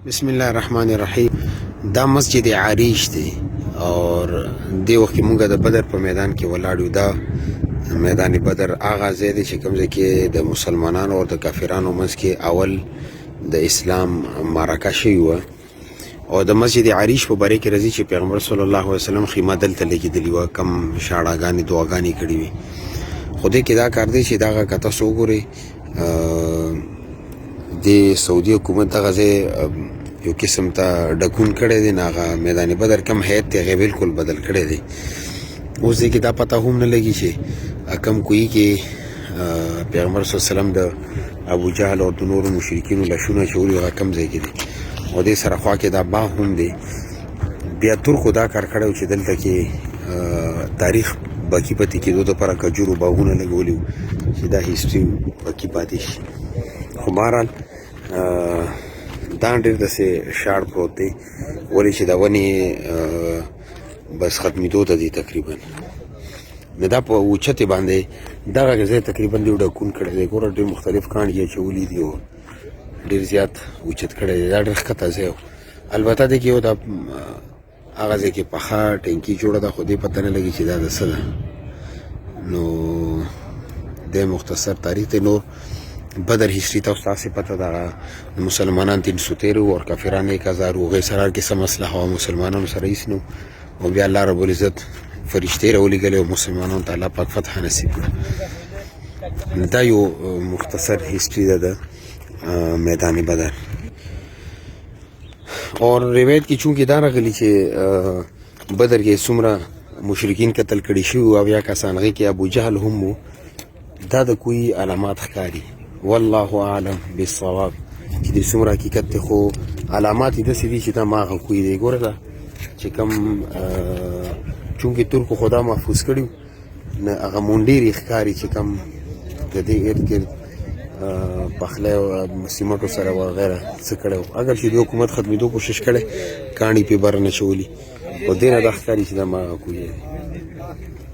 بسم الله الرحمن الرحیم. دا مسجد عریش دی اور دی وخت کې مونږ د بدر په میدان کې ولاړ یو. دا میدان بدر هغه ځای دی چې کوم ځای کې د مسلمانانو او د کافرانو منځ کې اول د اسلام معرکه شوې وه. او د مسجد عریش په باره کې راځي چې پیغمبر صلی الله علیه وسلم خیمه دلته لګېدلې وه، کم شاړاګانې دعاګانې کړې وې. خو دې کې دا کار دی چې دغه که تاسو وګورئ د سعودي حکومت دغه ځای یو قسم ته ډکون کړی دی، نه هغه میدان بدر کم هیئت دی هغې بلکل بدل کړی دی. اوس دې کې دا پته هم نه لګي چې کم کوهي کې پیغمبر صلی الله علیه وسلم د ابو جهل او د نورو مشرکینو لاشونه اچولي هغه کم ځای کې دی. او دې سره خوا کې دا باغ هم دی. بیا ترکو دا کار کړی و چې دلته کې تاریخ باقي پاتې کېدو دپاره کجورو باغونه لګولي وو چې دا هسټري باقي پاتې شي. خو بهرحال دا ډېر داسې شاړ پروت دی، ولې چې دا ونې بس ختمېدو ته دي تقریبا. نو دا په اوچتې باندې دغه ځای تقریبا دوی ډکون کړی دی. ګوره ډېر مختلف کاڼي یې اچولي دي او ډېر زیات اوچت کړی دی. دا ډېر ښکته ځای و. البته دې کې یو دا هغه ځای کې پخه ټینکي جوړه ده، خو دې پته نه لګي چې دا د څه ده. نو دی مختصر تاریخ دی. نور بدر ہسٹری تھا استاد سے پتہ دا مسلمانان 313 اور کافران 1000 هغې سره کې څه مسله وه مسلمانانو سره هېڅ نه. او بیا الله رب العزت فرشتې راولېږلې او مسلمانانو ته الله پاک فتح نصیب کړه. دا یو مختصر ہسٹری ده د میدان بدر. اور روایت کې چونکې دا راغلي چې بدر کې څومره مشرکین قتل کړي شوي او یا کسان هغې کې ابو جهل هم و. دا د کوی علامات ښکاري، والله اعلم بالصواب، چې د څومره حقیقت دی. خو علامات یې داسې دي چې دا ماغه کوی دی. ګوره دا چې کوم چونکې ترکو خو دا محفوظ کړي نه هغه مونډېرې ښکاري چې کوم د دې ارد ګرد پخلی او سیمټو سره وغیره څه کړی و. اگر چې د حکومت ختمېدو کوشش کړی کاڼي پې بر نه اچولي، خو دې نه دا ښکاري چې دا ماغه کوی دی.